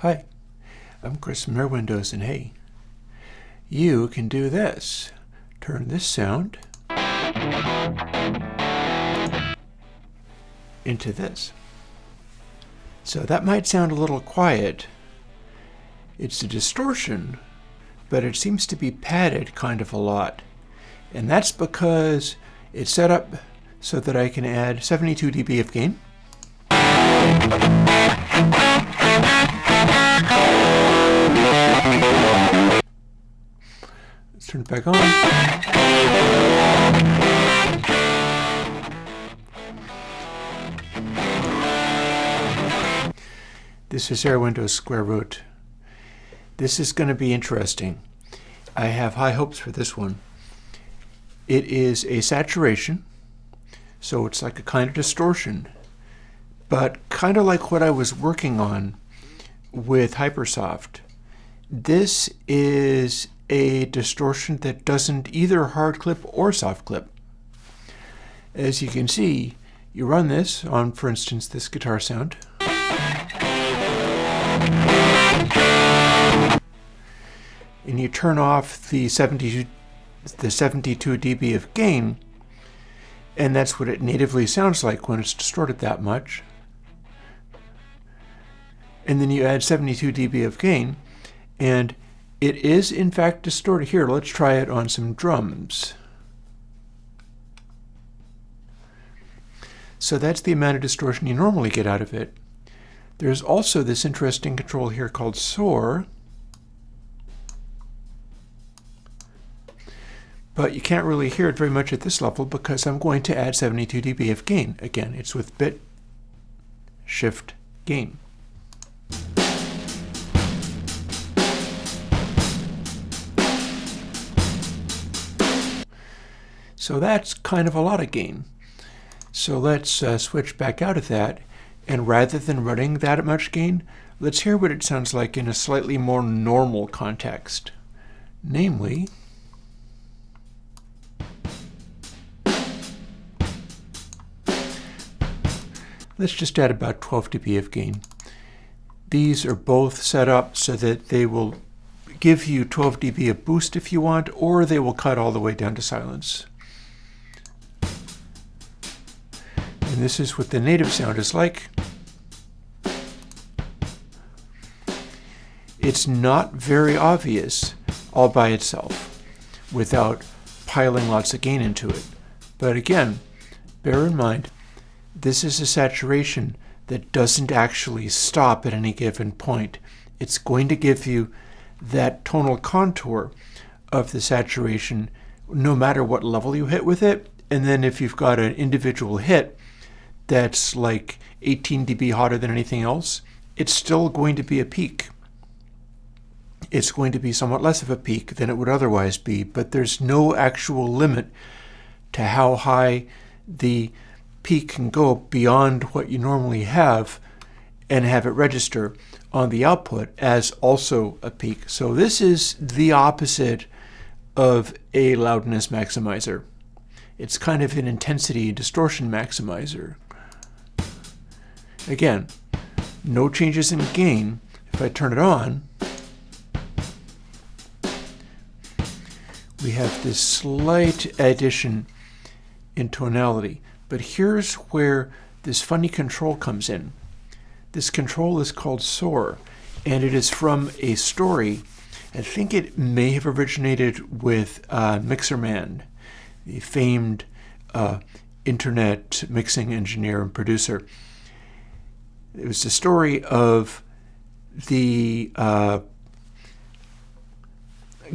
Hi, I'm Chris from Airwindows, and hey, you can do this. Turn this sound into this. So that might sound a little quiet. It's a distortion, but it seems to be padded kind of a lot. And that's because it's set up so that I can add 72 dB of gain. Let's turn it back on. This is Airwindows SquareRoot. This is going to be interesting. I have high hopes for this one. It is a saturation, so it's like a kind of distortion, but kind of like what I was working on with Hypersoft. This is a distortion that doesn't either hard clip or soft clip. As you can see, you run this on, for instance, this guitar sound. And you turn off the 72 dB of gain, and that's what it natively sounds like when it's distorted that much. And then you add 72 dB of gain, and it is in fact distorted. Here, let's try it on some drums. So that's the amount of distortion you normally get out of it. There's also this interesting control here called Soar, but you can't really hear it very much at this level because I'm going to add 72 dB of gain. Again, it's with bit shift gain. So that's kind of a lot of gain. So let's switch back out of that, and rather than running that much gain, let's hear what it sounds like in a slightly more normal context. Namely, let's just add about 12 dB of gain. These are both set up so that they will give you 12 dB of boost if you want, or they will cut all the way down to silence. And this is what the native sound is like. It's not very obvious all by itself without piling lots of gain into it. But again, bear in mind, this is a saturation that doesn't actually stop at any given point. It's going to give you that tonal contour of the saturation no matter what level you hit with it. And then if you've got an individual hit that's like 18 dB hotter than anything else, it's still going to be a peak. It's going to be somewhat less of a peak than it would otherwise be, but there's no actual limit to how high the peak can go beyond what you normally have and have it register on the output as also a peak. So this is the opposite of a loudness maximizer. It's kind of an intensity distortion maximizer. Again, no changes in gain. If I turn it on, we have this slight addition in tonality. But here's where this funny control comes in. This control is called Soar, and it is from a story. I think it may have originated with Mixerman, the famed internet mixing engineer and producer. It was the story of the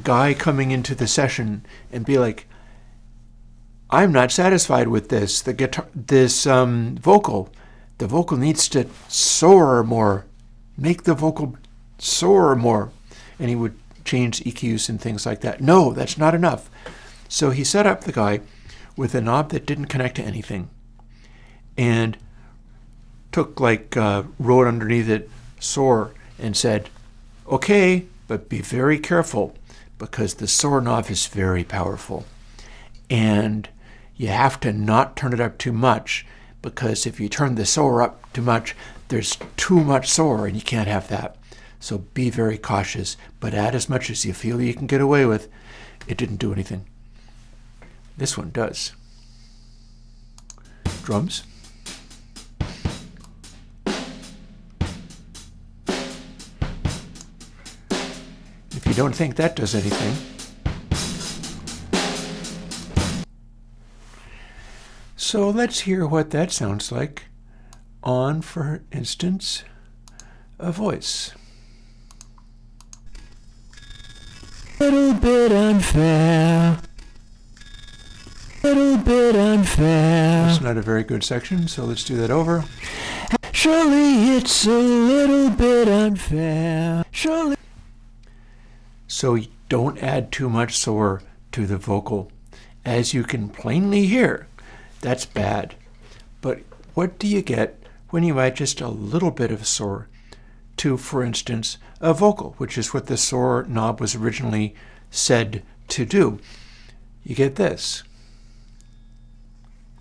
guy coming into the session and be like, I'm not satisfied with this. The guitar, vocal. The vocal needs to soar more. Make the vocal soar more. And he would change EQs and things like that. No, that's not enough. So he set up the guy with a knob that didn't connect to anything, and took wrote underneath it Soar and said, okay, but be very careful because the Soar knob is very powerful. And you have to not turn it up too much, because if you turn the Soar up too much, there's too much Soar and you can't have that. So be very cautious, but add as much as you feel you can get away with. It didn't do anything. This one does. Drums. If you don't think that does anything, so let's hear what that sounds like on, for instance, a voice. Little bit unfair. Little bit unfair. That's not a very good section, so let's do that over. Surely it's a little bit unfair. Surely. So don't add too much Soar to the vocal. As you can plainly hear, that's bad. But what do you get when you add just a little bit of Soar to, for instance, a vocal, which is what the Soar knob was originally said to do? You get this.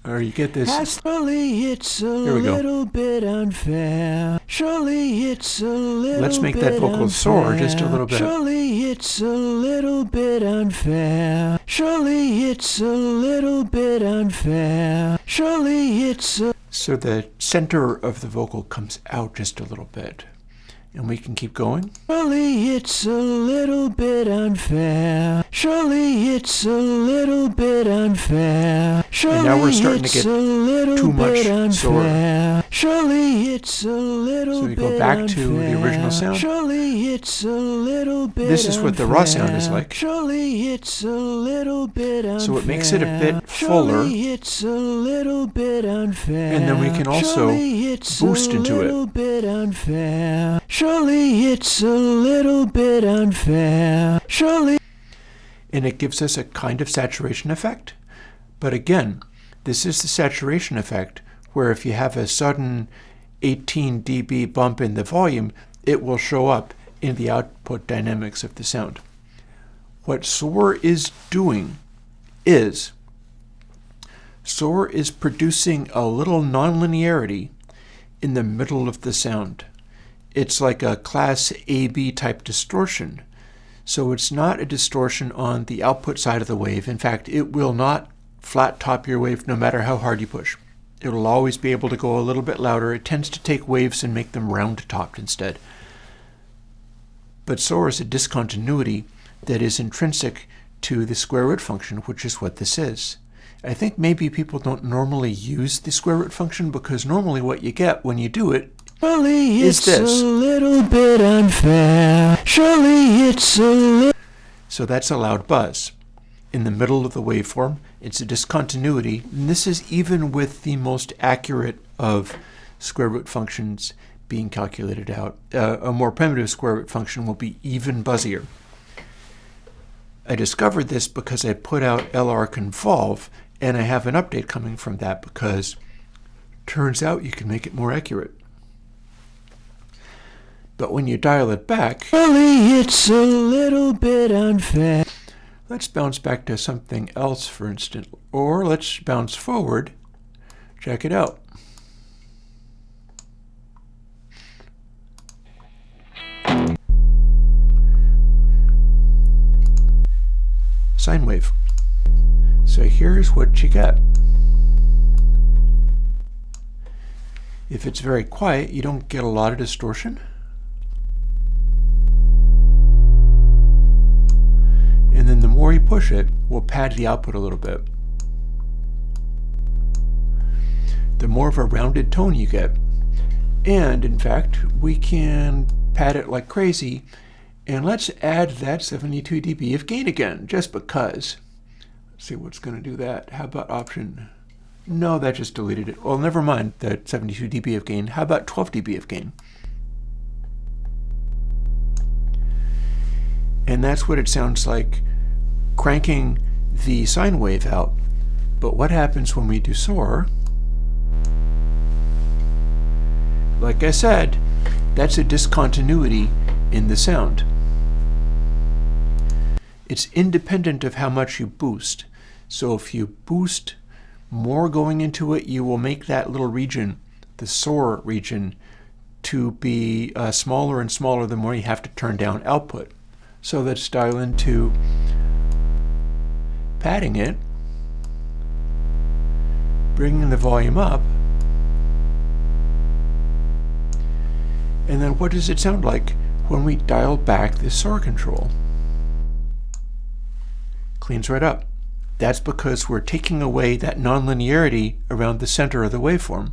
Or you get this. Surely it's a little bit unfair. Surely it's a little. Let's make that vocal soar just a little bit. Surely it's a little bit unfair. Surely it's a little bit unfair. Surely it's a. So the center of the vocal comes out just a little bit. And we can keep going. Surely it's a little bit unfair. Surely it's a little bit unfair. Surely and now we're starting to get too much Soar. Surely it's a little bit unfair. So we go back to the original sound. Surely it's a little bit This is what the raw sound is like. Surely it's a little bit unfair. So it makes it a bit fuller. Surely it's a little bit unfair. And then we can also boost into it. Surely it's a little bit unfair. Surely. And it gives us a kind of saturation effect. But again, this is the saturation effect where if you have a sudden 18 dB bump in the volume, it will show up in the output dynamics of the sound. What Soar is doing is Soar is producing a little nonlinearity in the middle of the sound. It's like a class AB type distortion. So it's not a distortion on the output side of the wave. In fact, it will not flat top your wave no matter how hard you push. It'll always be able to go a little bit louder. It tends to take waves and make them round topped instead. But Soar is a discontinuity that is intrinsic to the SquareRoot function, which is what this is. I think maybe people don't normally use the SquareRoot function because normally what you get when you do it Surely is this. It's a little bit unfair. Surely it's a So that's a loud buzz. In the middle of the waveform, it's a discontinuity. And this is even with the most accurate of SquareRoot functions being calculated out. A more primitive SquareRoot function will be even buzzier. I discovered this because I put out LRConvolve, and I have an update coming from that because turns out you can make it more accurate. But when you dial it back, surely it's a little bit unfair. Let's bounce back to something else, for instance, or let's bounce forward. Check it out. Sine wave. So here's what you get. If it's very quiet, you don't get a lot of distortion. And then the more you push it, we'll pad the output a little bit. The more of a rounded tone you get. And in fact, we can pad it like crazy. And let's add that 72 dB of gain again, just because. Let's see what's going to do that. How about option? No, that just deleted it. Well, never mind that 72 dB of gain. How about 12 dB of gain? And that's what it sounds like cranking the sine wave out. But what happens when we do Soar? Like I said, that's a discontinuity in the sound. It's independent of how much you boost. So if you boost more going into it, you will make that little region, the Soar region, to be smaller and smaller the more you have to turn down output. So let's dial into padding it, bringing the volume up, and then what does it sound like when we dial back this Soar control? Cleans right up. That's because we're taking away that nonlinearity around the center of the waveform.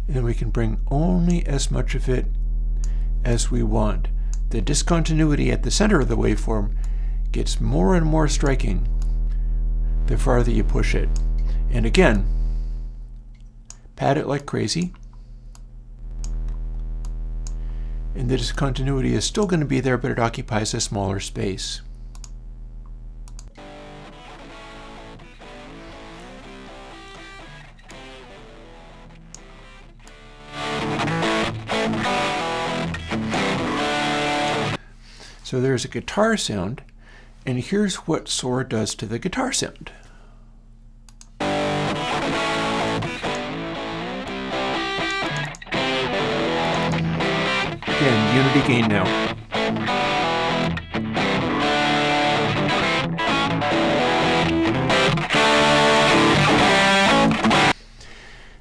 And then we can bring only as much of it as we want. The discontinuity at the center of the waveform gets more and more striking the farther you push it. And again, pad it like crazy. And the discontinuity is still going to be there, but it occupies a smaller space. So there's a guitar sound, and here's what Soar does to the guitar sound. Again, unity gain now.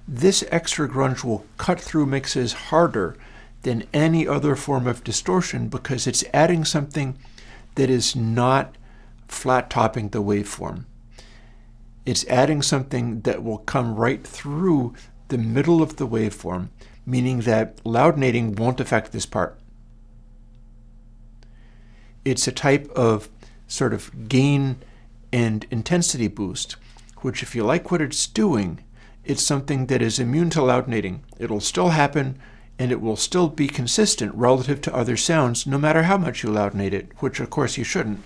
This extra grunge will cut through mixes harder than any other form of distortion because it's adding something that is not flat topping the waveform. It's adding something that will come right through the middle of the waveform, meaning that loudnating won't affect this part. It's a type of sort of gain and intensity boost, which if you like what it's doing, it's something that is immune to loudnating. It'll still happen, and it will still be consistent relative to other sounds, no matter how much you loudnate it, which of course you shouldn't.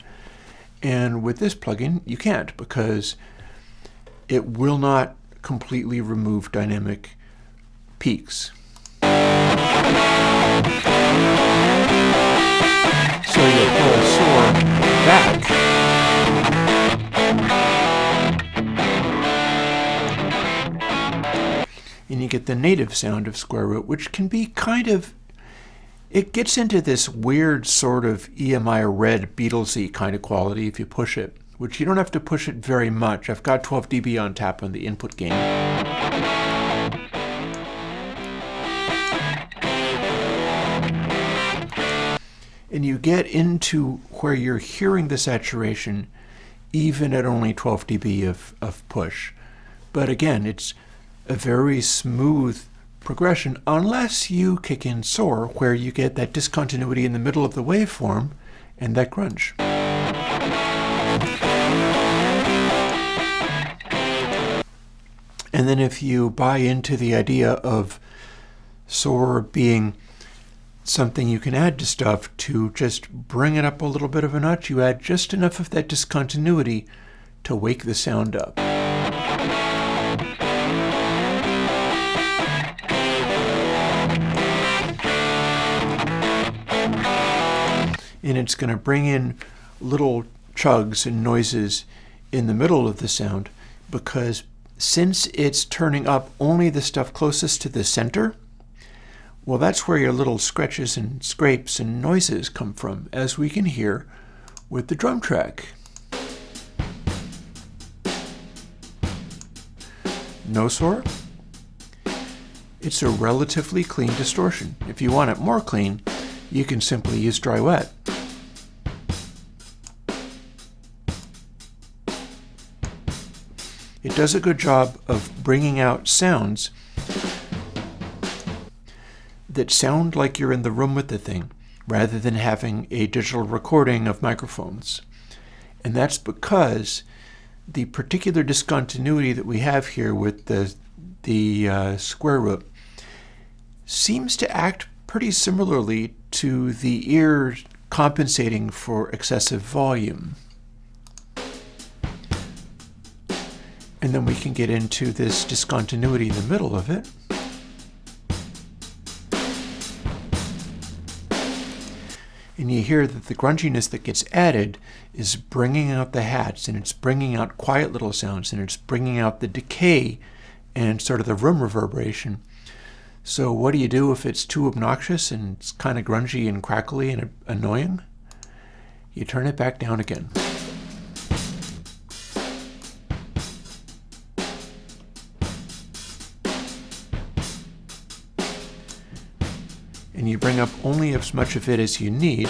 And with this plugin, you can't, because it will not completely remove dynamic peaks. So you pull Soar back, and you get the native sound of SquareRoot, which can be kind of, it gets into this weird sort of EMI red Beatlesy kind of quality if you push it, which you don't have to push it very much. I've got 12 dB on tap on the input gain. And you get into where you're hearing the saturation even at only 12 dB of push. But again, it's a very smooth progression unless you kick in Soar, where you get that discontinuity in the middle of the waveform and that grunge. And then if you buy into the idea of Soar being something you can add to stuff to just bring it up a little bit of a notch, you add just enough of that discontinuity to wake the sound up. And it's going to bring in little chugs and noises in the middle of the sound, because since it's turning up only the stuff closest to the center, well, that's where your little scratches and scrapes and noises come from, as we can hear with the drum track. No Soar? It's a relatively clean distortion. If you want it more clean, you can simply use dry wet. It does a good job of bringing out sounds that sound like you're in the room with the thing, rather than having a digital recording of microphones. And that's because the particular discontinuity that we have here with the SquareRoot seems to act pretty similarly to the ear compensating for excessive volume. And then we can get into this discontinuity in the middle of it. And you hear that the grunginess that gets added is bringing out the hats, and it's bringing out quiet little sounds, and it's bringing out the decay and sort of the room reverberation. So what do you do if it's too obnoxious and it's kind of grungy and crackly and annoying? You turn it back down again. And you bring up only as much of it as you need.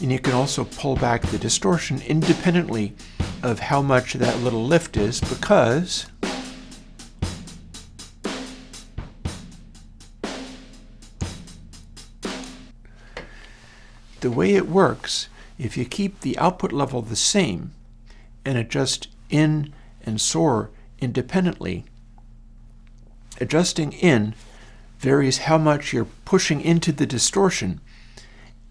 And you can also pull back the distortion independently of how much that little lift is, because the way it works, if you keep the output level the same and adjust in and Soar independently, adjusting in varies how much you're pushing into the distortion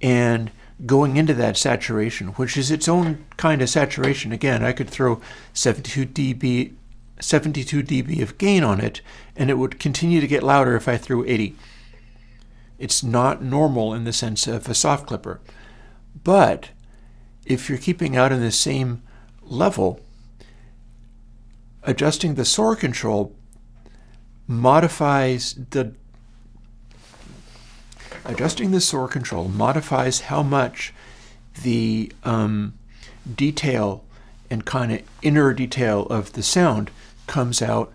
and going into that saturation, which is its own kind of saturation. Again, I could throw 72 dB of gain on it, and it would continue to get louder if I threw 80. It's not normal in the sense of a soft clipper. But if you're keeping out in the same level, adjusting the Soar control modifies how much the detail and kind of inner detail of the sound comes out,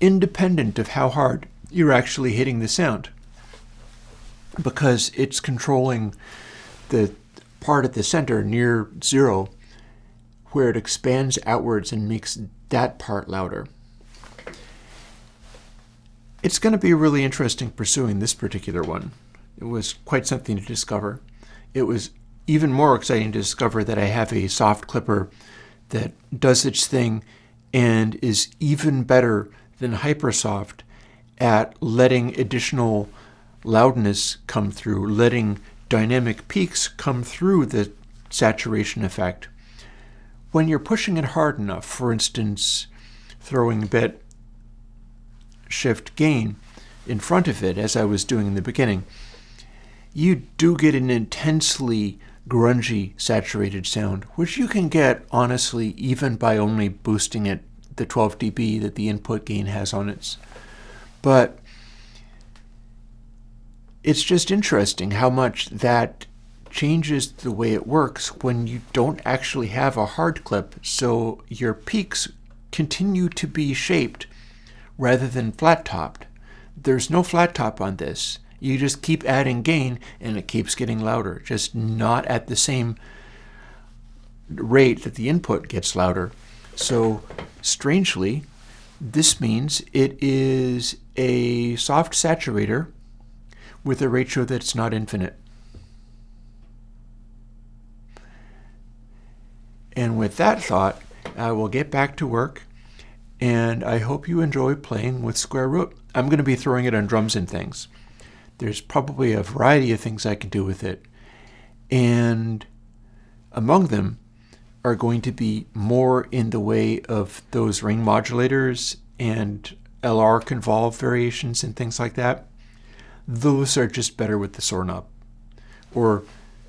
independent of how hard you're actually hitting the sound, because it's controlling the part at the center near zero where it expands outwards and makes that part louder. It's going to be really interesting pursuing this particular one. It was quite something to discover. It was even more exciting to discover that I have a soft clipper that does its thing and is even better than Hypersoft at letting additional loudness come through, letting dynamic peaks come through the saturation effect. When you're pushing it hard enough, for instance, throwing bit shift gain in front of it, as I was doing in the beginning, you do get an intensely grungy saturated sound, which you can get, honestly, even by only boosting it the 12 dB that the input gain has on it. But it's just interesting how much that changes the way it works when you don't actually have a hard clip, so your peaks continue to be shaped rather than flat-topped. There's no flat top on this. You just keep adding gain and it keeps getting louder, just not at the same rate that the input gets louder. So strangely, this means it is a soft saturator with a ratio that's not infinite. And with that thought, I will get back to work, and I hope you enjoy playing with SquareRoot. I'm going to be throwing it on drums and things. There's probably a variety of things I can do with it, and among them are going to be more in the way of those ring modulators and LRConvolve variations and things like that. Those are just better with the Soar knob. Or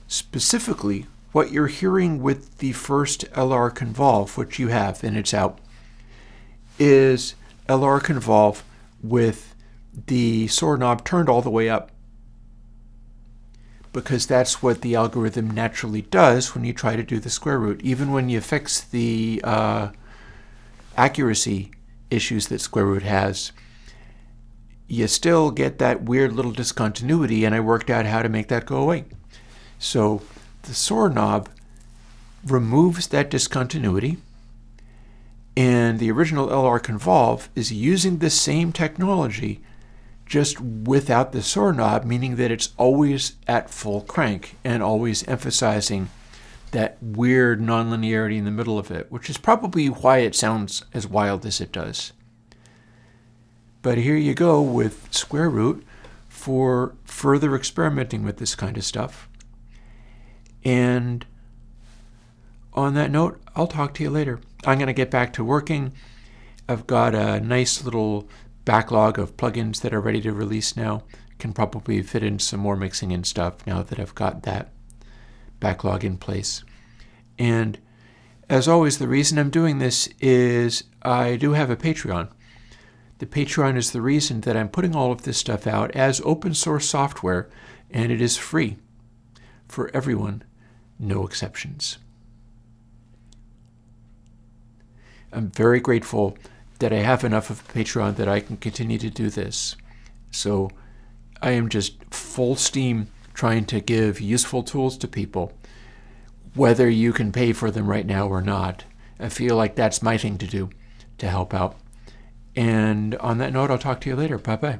specifically, what you're hearing with the first LRConvolve, which you have and it's out, is LRConvolve with the Soar knob turned all the way up, because that's what the algorithm naturally does when you try to do the SquareRoot. Even when you fix the accuracy issues that SquareRoot has, you still get that weird little discontinuity, and I worked out how to make that go away. So the Soar knob removes that discontinuity, and the original LRConvolve is using the same technology, just without the Soar knob, meaning that it's always at full crank and always emphasizing that weird nonlinearity in the middle of it, which is probably why it sounds as wild as it does. But here you go with SquareRoot for further experimenting with this kind of stuff. And on that note, I'll talk to you later. I'm going to get back to working. I've got a nice little backlog of plugins that are ready to release now. Can probably fit in some more mixing and stuff now that I've got that backlog in place. And As always, the reason I'm doing this is I do have a Patreon. The Patreon is the reason that I'm putting all of this stuff out as open source software, and it is free for everyone, no exceptions. I'm very grateful that I have enough of a Patreon that I can continue to do this. So I am just full steam trying to give useful tools to people, whether you can pay for them right now or not. I feel like that's my thing to do to help out. And on that note, I'll talk to you later. Bye-bye.